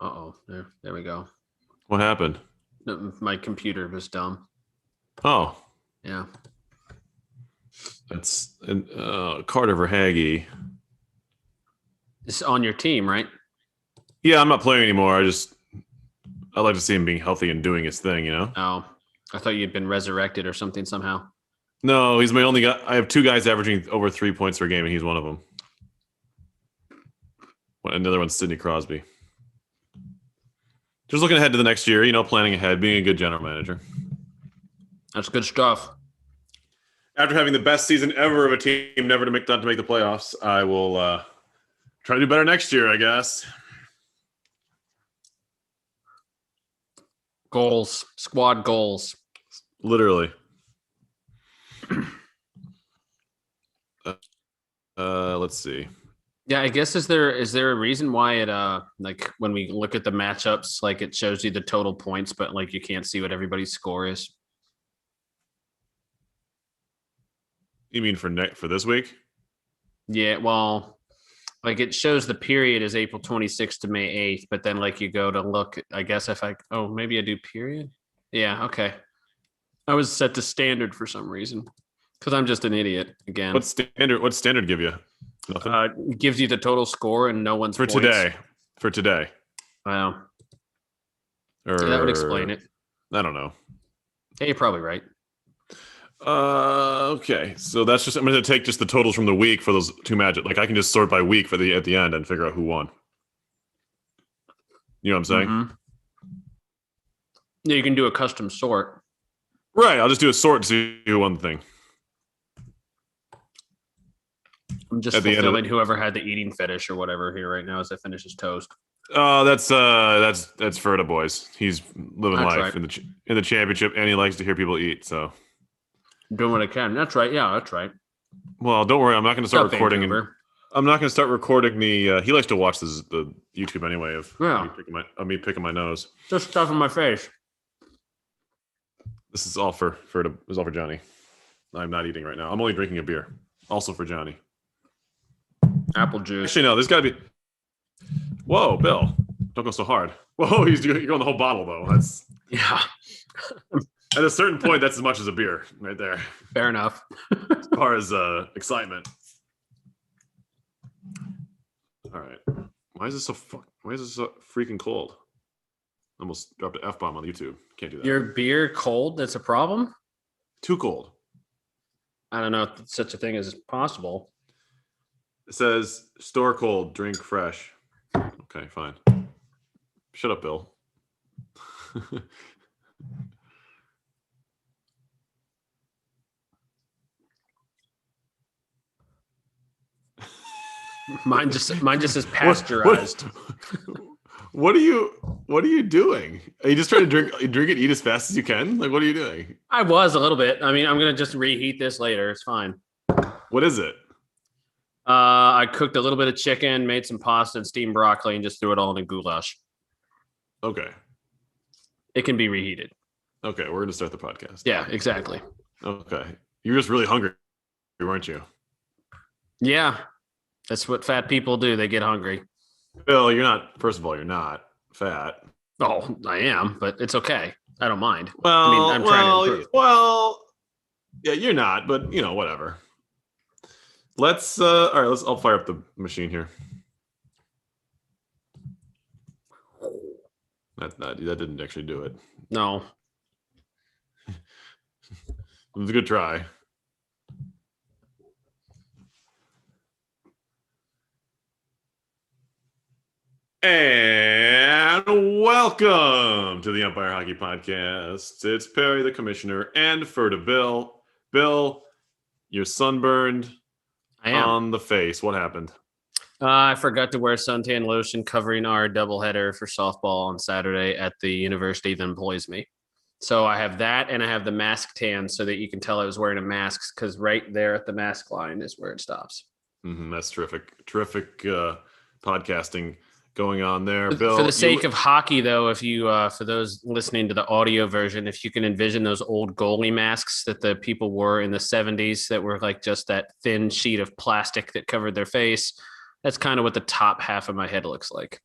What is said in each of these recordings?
Uh-oh. There we go. What happened? No, my computer was dumb. Oh, Yeah. that's Carter Verhage. It's on your team, right? Yeah, I'm not playing anymore. I like to see him being healthy and doing his thing. Oh, I thought you'd been resurrected or something somehow. No, he's my only guy. I have two guys averaging over 3 points per game, and he's one of them. Another one's Sidney Crosby. Just looking ahead to the next year, planning ahead, being a good general manager. That's good stuff. After having the best season ever of a team not to make the playoffs, I will try to do better next year, I guess. Goals, squad goals. Literally. Let's see. Yeah, I guess is there a reason why it like when we look at the matchups, like it shows you the total points, but like you can't see what everybody's score is? You mean for this week? Yeah, well, like it shows the period is April 26th to May 8th, but then like you go to look, I guess if I maybe I do period. Yeah, okay. I was set to standard for some reason because I'm just an idiot again. What standard give you? Nothing. Gives you the total score and no one's for points. today. For today. Wow. Yeah, that would explain it. I don't know. Hey, you're probably right. Okay, so I'm going to take just the totals from the week for those two matches. Like I can just sort by week at the end and figure out who won. You know what I'm saying? Mm-hmm. Yeah, you can do a custom sort. Right, I'll just do a sort to see who won the thing. I'm just fulfilling whoever had the eating fetish or whatever here right now as I finish his toast. That's Ferda boys. He's living life right. in the championship, and he likes to hear people eat. So doing what I can. That's right. Yeah, that's right. Well, don't worry. I'm not going to start recording. I'm not going to start recording the. He likes to watch the YouTube anyway of me picking my nose. Just stuff in my face. This is all for Ferda. This is all for Johnny. I'm not eating right now. I'm only drinking a beer. Also for Johnny. Apple juice. Actually, no. There's got to be. Whoa, Bill! Don't go so hard. Whoa, you're going the whole bottle though. That's yeah. At a certain point, that's as much as a beer right there. Fair enough. As far as excitement. All right. Why is this so freaking cold? Almost dropped an F-bomb on YouTube. Can't do that. Your beer cold? That's a problem? Too cold. I don't know if such a thing is possible. It says store cold, drink fresh. Okay, fine. Shut up, Bill. Mine just says pasteurized. What are you doing? Are you just trying to drink and eat as fast as you can? Like, what are you doing? I was a little bit. I mean, I'm gonna just reheat this later. It's fine. What is it? I cooked a little bit of chicken, made some pasta and steamed broccoli, and just threw it all in a goulash. Okay. It can be reheated. Okay, we're gonna start the podcast. Yeah, exactly. Okay. You're just really hungry, weren't you? Yeah. That's what fat people do. They get hungry. Bill, first of all, you're not fat. Oh, I am, but it's okay. I don't mind. Well, I mean, I'm trying to improve. Well, yeah, you're not, but whatever. Let's all right, I'll fire up the machine here. That didn't actually do it. No. It was a good try. And welcome to the Umpire Hockey Podcast. It's Perry, the Commissioner, and Ferda Bill. Bill, you're sunburned on the face. What happened? I forgot to wear suntan lotion covering our doubleheader for softball on Saturday at the university that employs me. So I have that, and I have the mask tan so that you can tell I was wearing a mask because right there at the mask line is where it stops. That's terrific. Terrific podcasting going on there, Bill. For the sake of hockey, though, if you, for those listening to the audio version, if you can envision those old goalie masks that the people wore in the 70s that were like just that thin sheet of plastic that covered their face, that's kind of what the top half of my head looks like.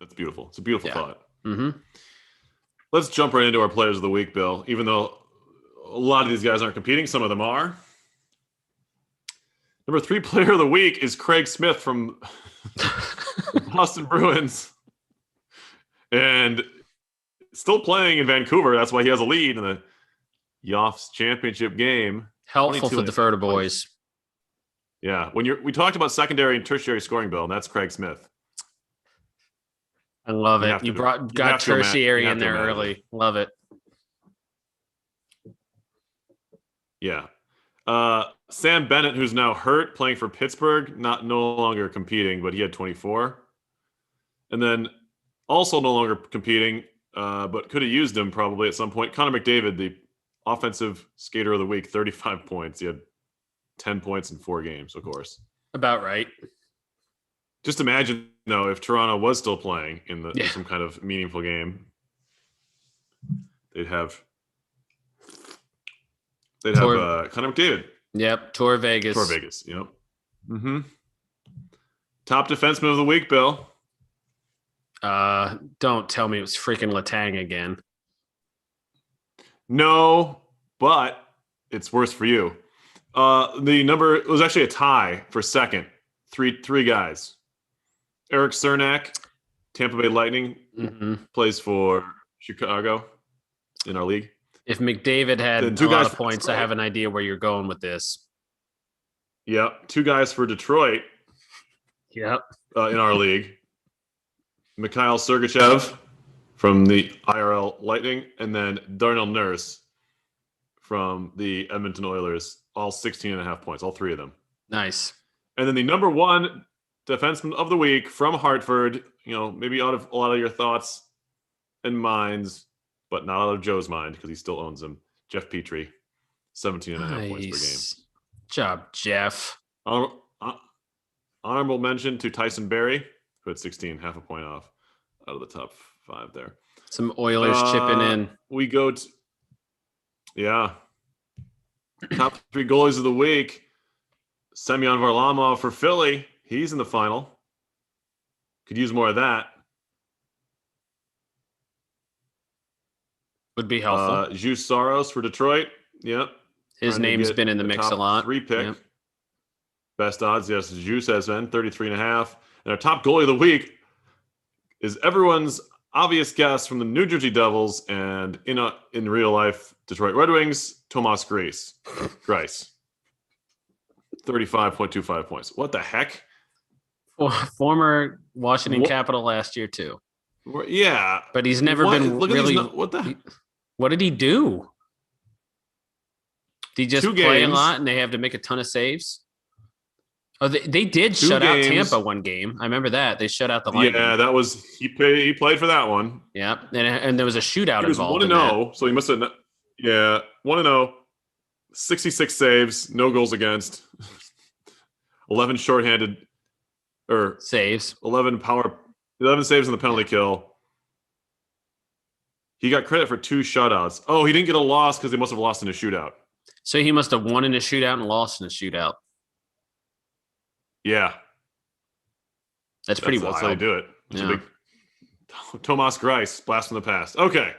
That's beautiful. It's a beautiful thought. Mm-hmm. Let's jump right into our players of the week, Bill. Even though a lot of these guys aren't competing, some of them are. Number 3 player of the week is Craig Smith from the Boston Bruins. And still playing in Vancouver. That's why he has a lead in the Yoff's championship game. Helpful for the Ferda boys. Yeah. We talked about secondary and tertiary scoring, Bill, and that's Craig Smith. I love it. You got tertiary in there early. Love it. Yeah. Sam Bennett, who's now hurt, playing for Pittsburgh, no longer competing, but he had 24. And then also no longer competing, but could have used him probably at some point. Connor McDavid, the offensive skater of the week, 35 points. He had 10 points in 4 games, of course. About right. Just imagine, though, if Toronto was still playing in some kind of meaningful game, they'd have Connor McDavid. Yep, Tour Vegas. Yep. Mm-hmm. Top defenseman of the week, Bill. Don't tell me it was freaking Letang again. No, but it's worse for you. The number it was actually a tie for second. Three guys. Eric Cernak, Tampa Bay Lightning, plays for Chicago in our league. If McDavid had a lot of points, I have an idea where you're going with this. Yep. 2 guys for Detroit. Yep. In our league. Mikhail Sergachev from the IRL Lightning, and then Darnell Nurse from the Edmonton Oilers, all 16.5 points, all 3 of them. Nice. And then the number 1 defenseman of the week from Hartford, maybe out of a lot of your thoughts and minds, but not out of Joe's mind because he still owns him. Jeff Petrie, 17.5 points per game. Job, Jeff. Honorable mention to Tyson Barrie, who had 16, half a point off out of the top 5 there. Some Oilers chipping in. We go to, top 3 goalies of the week. Semyon Varlamov for Philly. He's in the final. Could use more of that. Would be helpful. Juice Saros for Detroit. Yep. His name's been in the mix a lot. 3 pick. Yep. Best odds, yes. Juice has been 33.5. And our top goalie of the week is everyone's obvious guess from the New Jersey Devils and in real life Detroit Red Wings, Tomas Greiss. 35.25 points. What the heck? Former Washington Capital last year too. Yeah, but he's never been really. What did he do? Did he just play a lot and they have to make a ton of saves? Oh, they did shut out Tampa one game. I remember that. They shut out the Lightning. Yeah, that was he played for that one. Yeah, and there was a shootout involved. He was 1-0, so he must have. Yeah, 1-0, 66 saves, no goals against, 11 shorthanded or saves, 11 saves in the penalty kill. He got credit for 2 shutouts. Oh, he didn't get a loss because he must have lost in a shootout. So he must have won in a shootout and lost in a shootout. Yeah. That's pretty wild. That's how they do it. It's a big Tomas Greiss, blast from the past. Okay.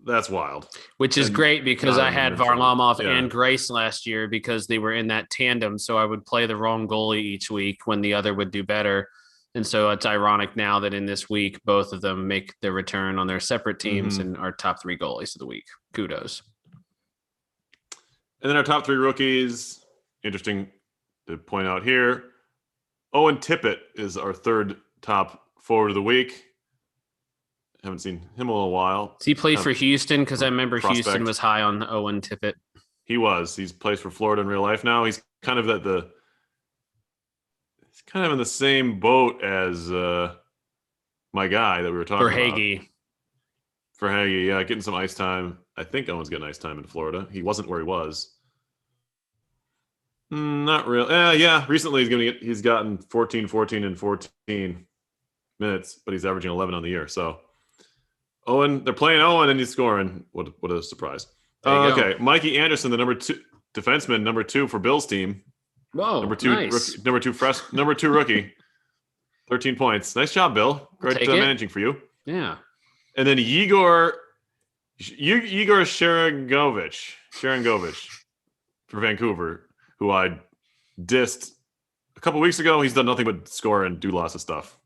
That's wild. Which is great because I had Varlamov and Greiss last year because they were in that tandem. So I would play the wrong goalie each week when the other would do better. And so it's ironic now that in this week, both of them make their return on their separate teams and are top 3 goalies of the week. Kudos. And then our top 3 rookies, interesting to point out here. Owen Tippett is our 3rd top forward of the week. Haven't seen him in a while. Does he play for Houston? Because I remember Houston was high on Owen Tippett. He was. He's plays for Florida in real life now. He's kind of he's kind of in the same boat as my guy that we were talking about. For Hagee, yeah, getting some ice time. I think Owen's getting ice time in Florida. He wasn't where he was. Not real. Yeah. Recently he's gotten 14, and 14 minutes, but he's averaging 11 on the year. So Owen, they're playing Owen and he's scoring. What a surprise. Okay. Mikey Anderson, the number 2 defenseman, number 2 for Bill's team. Whoa. Number 2 rookie. 13 points. Nice job, Bill. Great managing for you. Yeah. And then Igor Sharangovich for Vancouver, who I dissed a couple weeks ago. He's done nothing but score and do lots of stuff.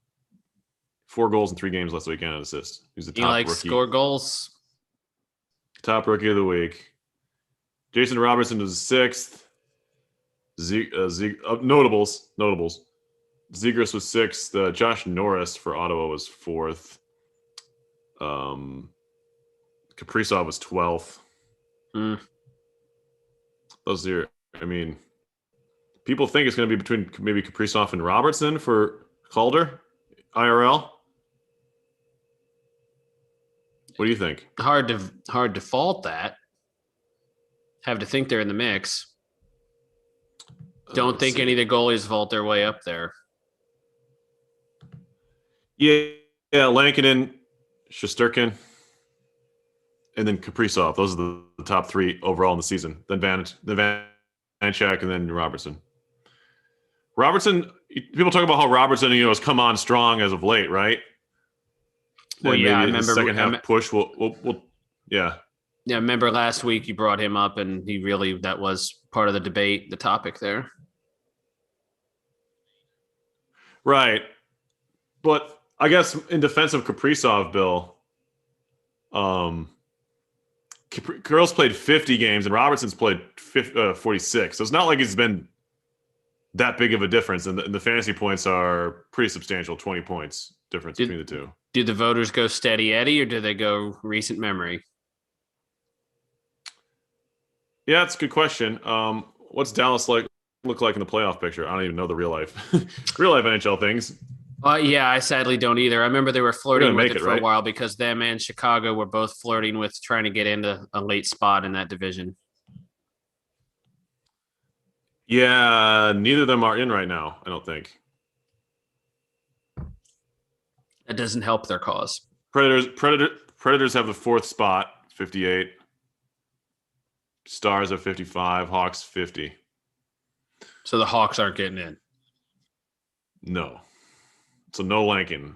4 goals in 3 games last week and an assist. He's the top rookie. Score goals. Top rookie of the week. Jason Robertson was 6th. Notables. Zegras was 6th. Josh Norris for Ottawa was 4th. Kaprizov was 12th. Those are, I mean, people think it's going to be between maybe Kaprizov and Robertson for Calder, IRL. What do you think? Hard to fault that. Have to think they're in the mix. Don't think any of the goalies vault their way up there. Yeah, Lankinen, Shesterkin, and then Kaprizov. Those are the top 3 overall in the season. Then Vanchak, and then Robertson. People talk about how Robertson, has come on strong as of late, right? Well, and yeah, I remember. Second half push. Yeah. Yeah, I remember last week you brought him up, and that was part of the debate, the topic there. Right. But I guess in defense of Kaprizov, Bill, Girls played 50 games and Robertson's played 46. So it's not like it's been that big of a difference. And the fantasy points are pretty substantial, 20 points difference between the two. Do the voters go steady Eddie or do they go recent memory? Yeah, that's a good question. What's Dallas look like in the playoff picture? I don't even know the real life NHL things. Yeah, I sadly don't either. I remember they were flirting with it for a while because them and Chicago were both flirting with trying to get into a late spot in that division. Yeah, neither of them are in right now, I don't think. That doesn't help their cause. Predators have the 4th spot, 58. Stars are 55, Hawks 50. So the Hawks aren't getting in. No. So no Lankin.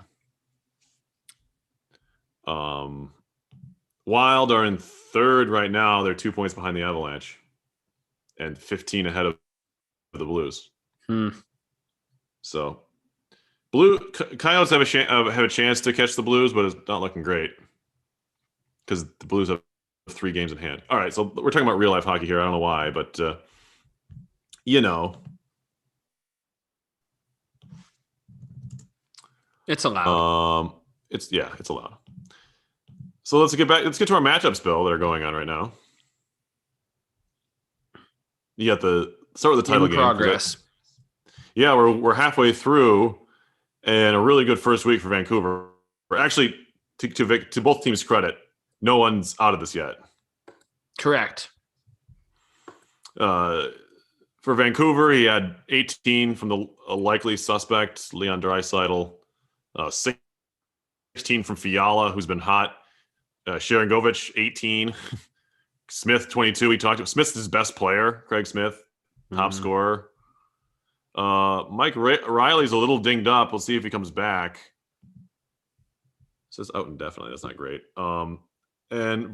Wild are in 3rd right now. They're 2 points behind the Avalanche and 15 ahead of the Blues. So Coyotes have a chance to catch the Blues, but it's not looking great because the Blues have 3 games in hand. All right, so we're talking about real life hockey here. I don't know why, but it's allowed. It's allowed. So let's get to our matchups, Bill, that are going on right now. You got start with the title game. Progress. Yeah, we're halfway through, and a really good first week for Vancouver. Actually, to both teams' credit, no one's out of this yet. Correct. For Vancouver, he had 18 from the likely suspect, Leon Draisaitl. 16 from Fiala, who's been hot. Sharangovich, 18. Smith, 22. We talked about Smith's his best player. Craig Smith, top scorer. Mike Riley's a little dinged up. We'll see if he comes back. It says out indefinitely. That's not great. And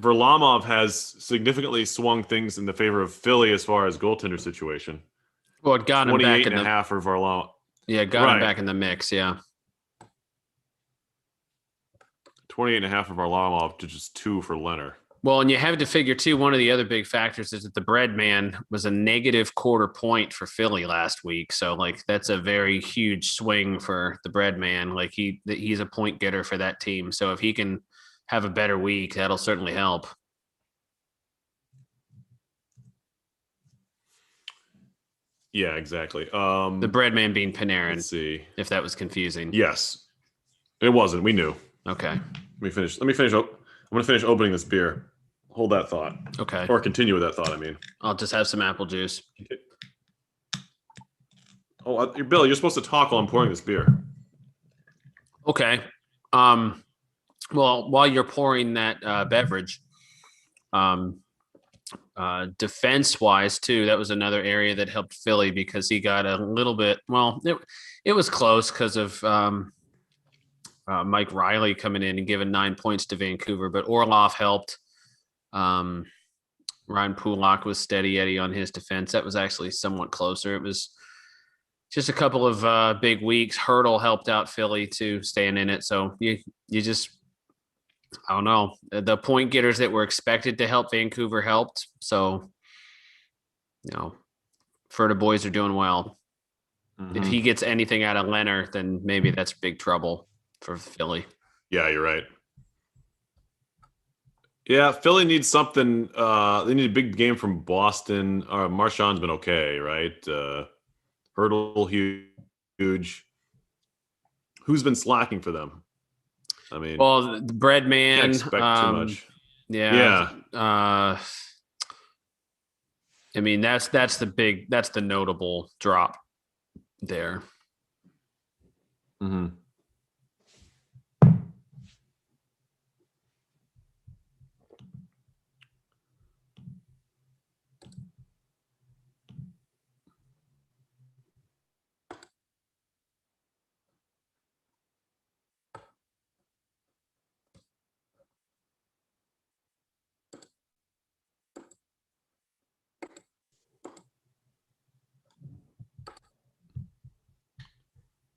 Varlamov has significantly swung things in the favor of Philly as far as goaltender situation. Well, it got him back in the half for Varlamov. Yeah, got him back in the mix. Yeah. 28.5 for Varlamov to just 2 for Leonard. Well, and you have to figure, too, one of the other big factors is that the bread man was a negative quarter point for Philly last week. So, that's a very huge swing for the bread man. He's a point getter for that team. So if he can have a better week, that'll certainly help. Yeah, exactly. The bread man being Panarin. Let's see if that was confusing. Yes, it wasn't. We knew. Okay. Let me finish. I'm going to finish opening this beer. Hold that thought. Okay. Or continue with that thought, I mean. I'll just have some apple juice. Oh, Bill, you're supposed to talk while I'm pouring this beer. Okay. Well, while you're pouring that beverage, Defense wise, too, that was another area that helped Philly because he got a little bit. Well, it was close because of Mike Riley coming in and giving 9 points to Vancouver, but Orlov helped. Ryan Pulak was steady Eddie on his defense. That was actually somewhat closer. It was just a couple of big weeks. Hurdle helped out Philly to staying in it. So you just, I don't know. The point getters that were expected to help Vancouver helped. So, Ferda boys are doing well. Mm-hmm. If he gets anything out of Leonard, then maybe that's big trouble for Philly. Yeah, you're right. Yeah, Philly needs something. They need a big game from Boston. Marchand's been okay, right? Hurdle, huge. Who's been slacking for them? I mean, well, the bread man. Can't expect too much. Yeah. I mean, that's the notable drop there. Mm-hmm.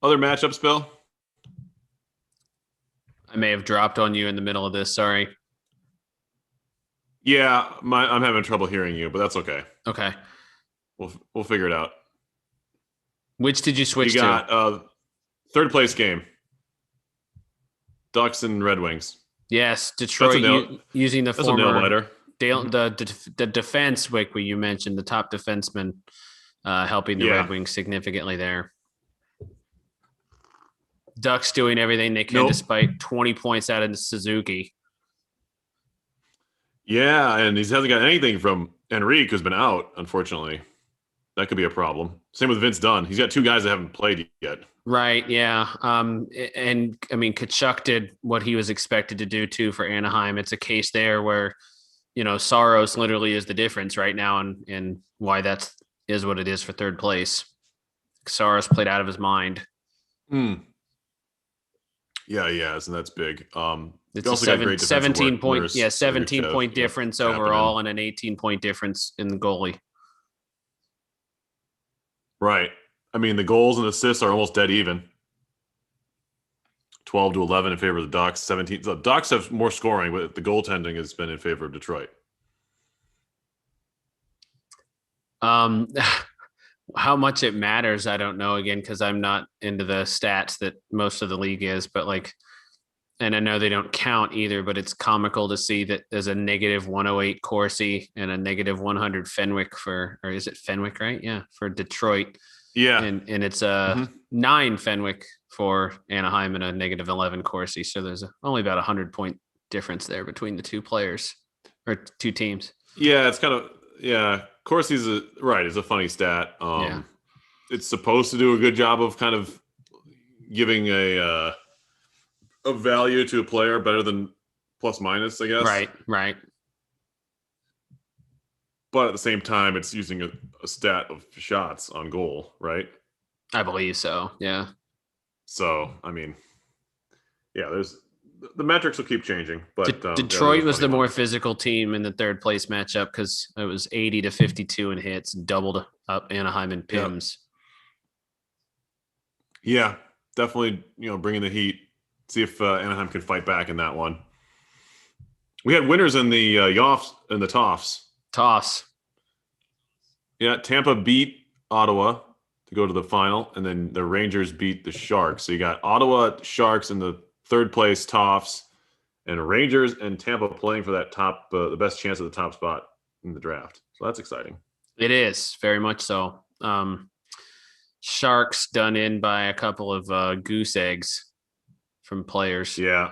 Other matchups, Bill? I may have dropped on you in the middle of this. Sorry. Yeah, I'm having trouble hearing you, but that's okay. Okay. We'll figure it out. Which did you switch to? You got third place game. Ducks and Red Wings. Yes, Detroit using the former the defense where you mentioned the top defenseman helping the Red Wings significantly there. Ducks doing everything they can despite 20 points out of Suzuki. Yeah, and he hasn't got anything from Henrique, who's been out, unfortunately. That could be a problem. Same with Vince Dunn. He's got two guys that haven't played yet. Right, yeah. And I mean, Tkachuk did what he was expected to do, too, for Anaheim. It's a case there where, Saros literally is the difference right now and why that is what it is for third place. Saros played out of his mind. Yeah, and that's big. It's a 17 point difference overall and an 18-point difference in the goalie. Right. I mean, the goals and assists are almost dead even. 12-11 in favor of the Ducks. 17. The Ducks have more scoring, but the goaltending has been in favor of Detroit. How much it matters, I don't know, again, because I'm not into the stats that most of the league is, but and I know they don't count either, but it's comical to see that there's a negative 108 Corsi and a negative 100 Fenwick or is it Fenwick, right? Yeah, for Detroit. Yeah. And it's a 9 Fenwick for Anaheim and a negative 11 Corsi. So there's only about 100-point difference there between the two players or two teams. Yeah, it's kind of, Corsi's is a funny stat. It's supposed to do a good job of kind of giving a value to a player better than plus minus, I guess. Right. But at the same time, it's using a stat of shots on goal, right? I believe so, yeah. So, I mean, there's the metrics will keep changing. But Detroit was the more physical team in the third place matchup because it was 80-52 in hits, doubled up Anaheim in PIMS. Yeah, definitely, bringing the heat. See if Anaheim can fight back in that one. We had winners in the Yoffs and the Toffs. Toss. Yeah, Tampa beat Ottawa to go to the final, and then the Rangers beat the Sharks. So you got Ottawa Sharks in the third place Toffs, and Rangers and Tampa playing for that top, the best chance at the top spot in the draft. So that's exciting. It is very much so. Sharks done in by a couple of goose eggs from players. Yeah.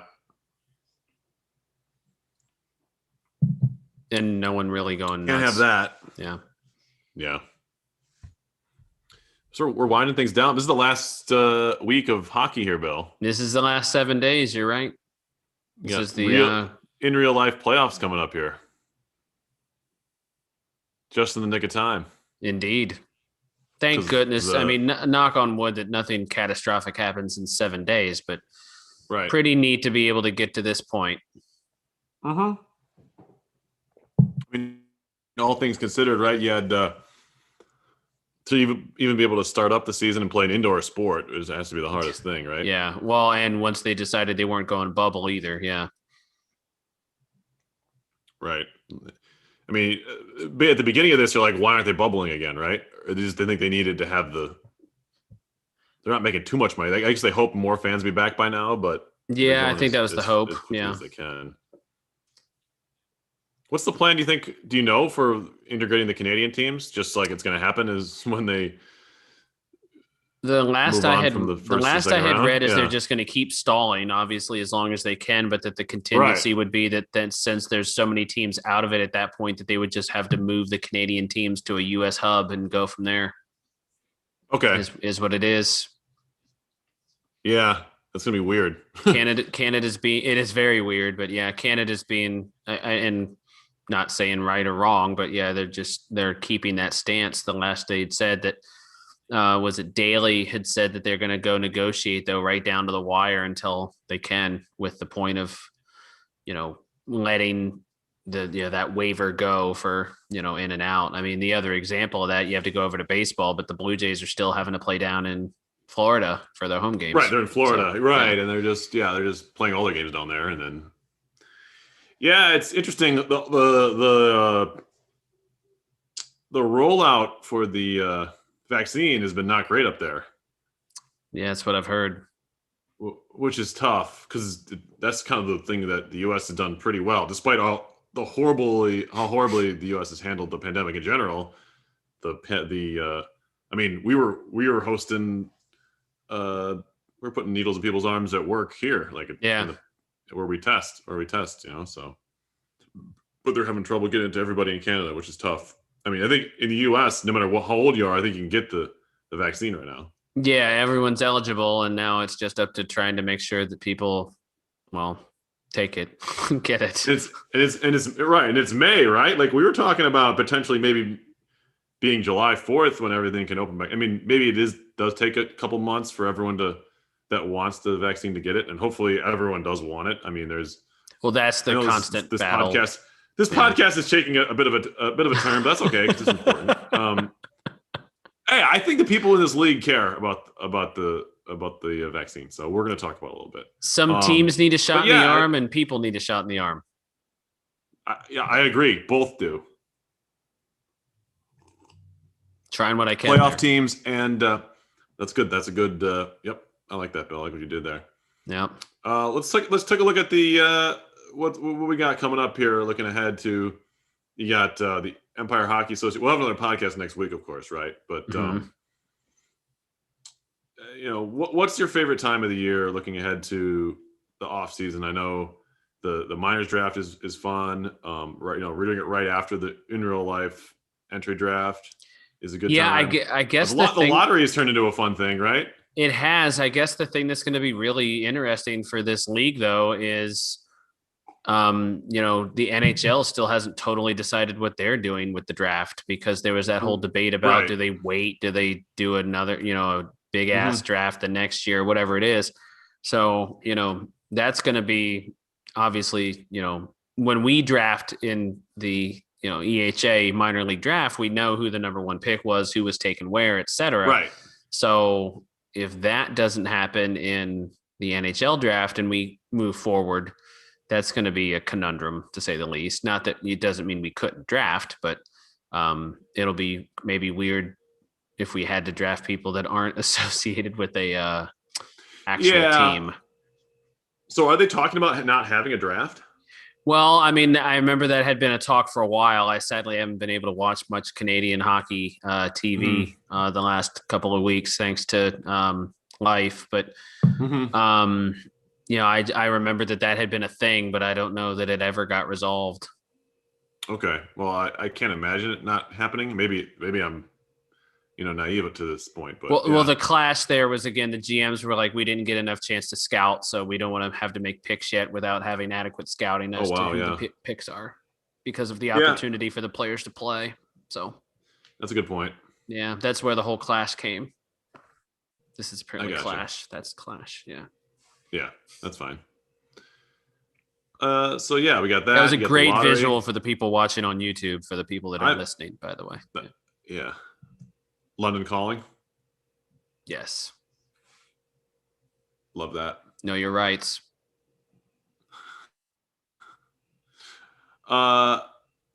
And no one really going nuts. Can't have that. Yeah. So we're winding things down. This is the last week of hockey here, Bill. This is the last 7 days. You're right. This is the in real life playoffs coming up here. Just in the nick of time. Indeed. Thank goodness. I mean, knock on wood that nothing catastrophic happens in 7 days, but pretty neat to be able to get to this point. I mean, all things considered, right? You had to even be able to start up the season and play an indoor sport. It has to be the hardest thing, right? Yeah. Well, and once they decided they weren't going bubble either. Yeah. Right. I mean, at the beginning of this, you're like, why aren't they bubbling again, right? Or they think they needed to have they're not making too much money. I guess they hope more fans be back by now, but yeah, I think that was the hope. Yeah. As they can. What's the plan, do you think? Do you know, for integrating the Canadian teams? Just like it's going to happen is when they the last I had read is they're just going to keep stalling, obviously, as long as they can, but that the contingency would be that then, since there's so many teams out of it at that point, that they would just have to move the Canadian teams to a U.S. hub and go from there. Okay, is what it is. Yeah, that's gonna be weird. It is very weird, but yeah, Canada's being and not saying right or wrong, but yeah, they're keeping that stance. The last they'd said that. Was it Daly had said that they're going to go negotiate, though, right down to the wire until they can, with the point of, letting that waiver go for, in and out. I mean, the other example of that, you have to go over to baseball, but the Blue Jays are still having to play down in Florida for their home games. Right. They're in Florida. So, right. Yeah. And they're just playing all their games down there. And then, yeah, it's interesting. The rollout for the, vaccine has been not great up there. Yeah, that's what I've heard. Which is tough, because that's kind of the thing that the U.S. has done pretty well, despite how horribly the U.S. has handled the pandemic in general. I mean, we were hosting, we're putting needles in people's arms at work here, like where we test, so. But they're having trouble getting it to everybody in Canada, which is tough. I mean, I think in the U.S., no matter how old you are, I think you can get the vaccine right now. Yeah, everyone's eligible, and now it's just up to trying to make sure that people, take it, get it. It's right, and it's May, right? Like we were talking about potentially maybe being July 4th when everything can open back. I mean, maybe it does take a couple months for everyone that wants the vaccine to get it, and hopefully everyone does want it. I mean, that's the constant battle. This podcast is taking a bit of a turn, but that's okay because it's important. Hey, I think the people in this league care about the vaccine, so we're going to talk about it a little bit. Some teams need a shot in the arm, and people need a shot in the arm. I agree. Both do. Trying what I can. Playoff teams, and that's good. That's a good. Yep, I like that, Bill. I like what you did there. Yep. Let's take a look at the. What we got coming up here? Looking ahead to, you got the Empire Hockey Association. We'll have another podcast next week, of course, right? But what's your favorite time of the year? Looking ahead to the off season, I know the minors draft is fun. Right, we're doing it right after the in real life entry draft is a good time. Yeah, I guess the lottery has turned into a fun thing, right? It has. I guess the thing that's going to be really interesting for this league, though, is. The NHL still hasn't totally decided what they're doing with the draft, because there was that whole debate about do they wait, do they do another, a big ass draft the next year, whatever it is. So, that's going to be obviously, when we draft in the, EHA minor league draft, we know who the number one pick was, who was taken where, et cetera. Right. So if that doesn't happen in the NHL draft and we move forward, that's going to be a conundrum, to say the least. Not that it doesn't mean we couldn't draft, but it'll be maybe weird if we had to draft people that aren't associated with a actual team. So are they talking about not having a draft? Well, I mean, I remember that had been a talk for a while. I sadly haven't been able to watch much Canadian hockey TV the last couple of weeks, thanks to life. But I remember that had been a thing, but I don't know that it ever got resolved. Okay. Well, I can't imagine it not happening. Maybe I'm, naive to this point. But well, the clash there was, again, the GMs were like, we didn't get enough chance to scout, so we don't want to have to make picks yet without having adequate scouting as to who the picks are, because of the opportunity for the players to play. So that's a good point. Yeah, that's where the whole clash came. This is apparently gotcha. Clash. That's Clash. Yeah. Yeah, that's fine. So yeah, we got that. That was a great visual for the people watching on YouTube, for the people that are listening, by the way. Yeah. London Calling. Yes. Love that. No, you're right.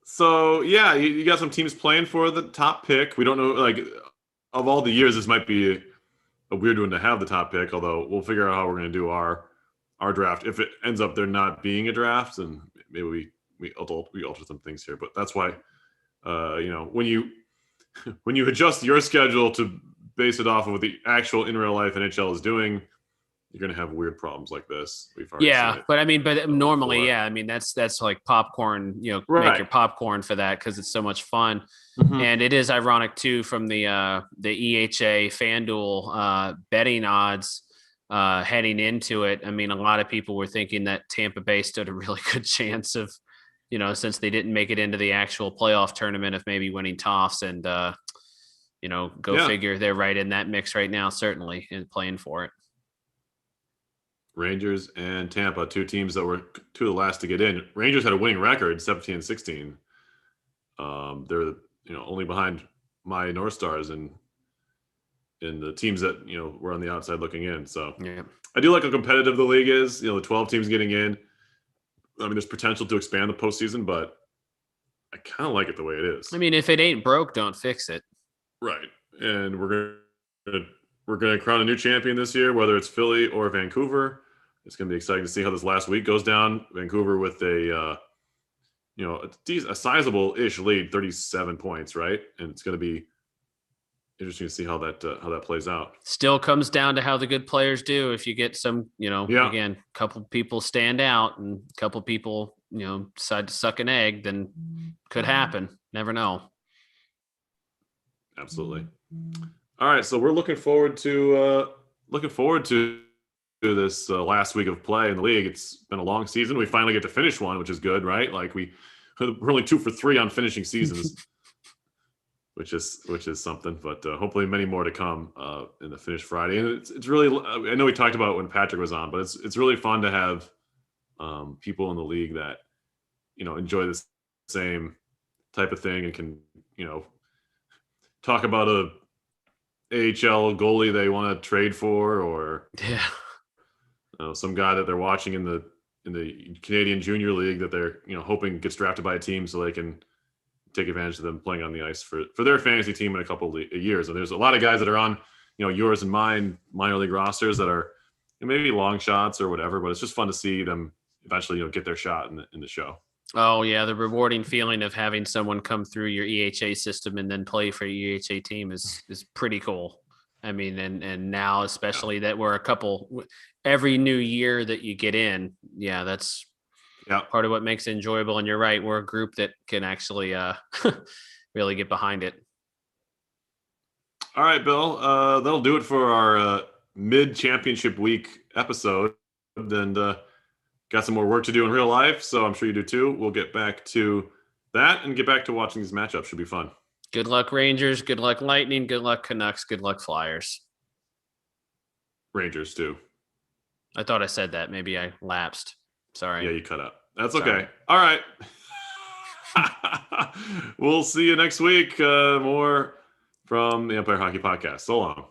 So yeah, you got some teams playing for the top pick. We don't know, like, of all the years, this might be a weird one to have the top pick, although we'll figure out how we're going to do our draft. If it ends up there not being a draft, and maybe we alter some things here, but that's why, when you adjust your schedule to base it off of what the actual in real life NHL is doing, you're going to have weird problems like this. We've already seen it. But I mean, normally, I mean, that's like popcorn, Right. Make your popcorn for that, because it's so much fun. Mm-hmm. And it is ironic too, from the EHA FanDuel betting odds heading into it. I mean, a lot of people were thinking that Tampa Bay stood a really good chance of, since they didn't make it into the actual playoff tournament, of maybe winning toss, and figure, they're right in that mix right now, certainly, and playing for it. Rangers and Tampa, two teams that were two of the last to get in. Rangers had a winning record, 17-16. They're only behind my North Stars and the teams that were on the outside looking in. So yeah, I do like how competitive the league is. The 12 teams getting in. I mean, there's potential to expand the postseason, but I kind of like it the way it is. I mean, if it ain't broke, don't fix it. Right, and we're gonna crown a new champion this year, whether it's Philly or Vancouver. It's going to be exciting to see how this last week goes down. Vancouver with a sizable-ish lead, 37 points, right? And it's going to be interesting to see how that plays out. Still comes down to how the good players do. If you get some, again, a couple people stand out and a couple people, decide to suck an egg, then could happen. Never know. Absolutely. All right, so we're looking forward to this last week of play in the league. It's been a long season. We finally get to finish one, which is good, right? Like we're only 2 for 3 on finishing seasons, which is something. But hopefully, many more to come in the finish Friday. And it's really, I know we talked about it when Patrick was on, but it's really fun to have people in the league that enjoy the same type of thing and can talk about a AHL goalie they want to trade for, or some guy that they're watching in the Canadian Junior League that they're hoping gets drafted by a team so they can take advantage of them playing on the ice for their fantasy team in a couple of years. And there's a lot of guys that are on yours and mine minor league rosters that are maybe long shots or whatever, but it's just fun to see them eventually get their shot in the show. Oh yeah, the rewarding feeling of having someone come through your EHA system and then play for your EHA team is pretty cool. I mean, and now especially that we're every new year that you get in, that's part of what makes it enjoyable. And you're right, we're a group that can actually really get behind it. All right, Bill, that'll do it for our mid-championship week episode. And got some more work to do in real life, so I'm sure you do too. We'll get back to that and get back to watching these matchups. Should be fun. Good luck, Rangers. Good luck, Lightning. Good luck, Canucks. Good luck, Flyers. Rangers too. I thought I said that. Maybe I lapsed. Sorry. Yeah, you cut out. That's okay. All right. We'll see you next week. More from the Empire Hockey Podcast. So long.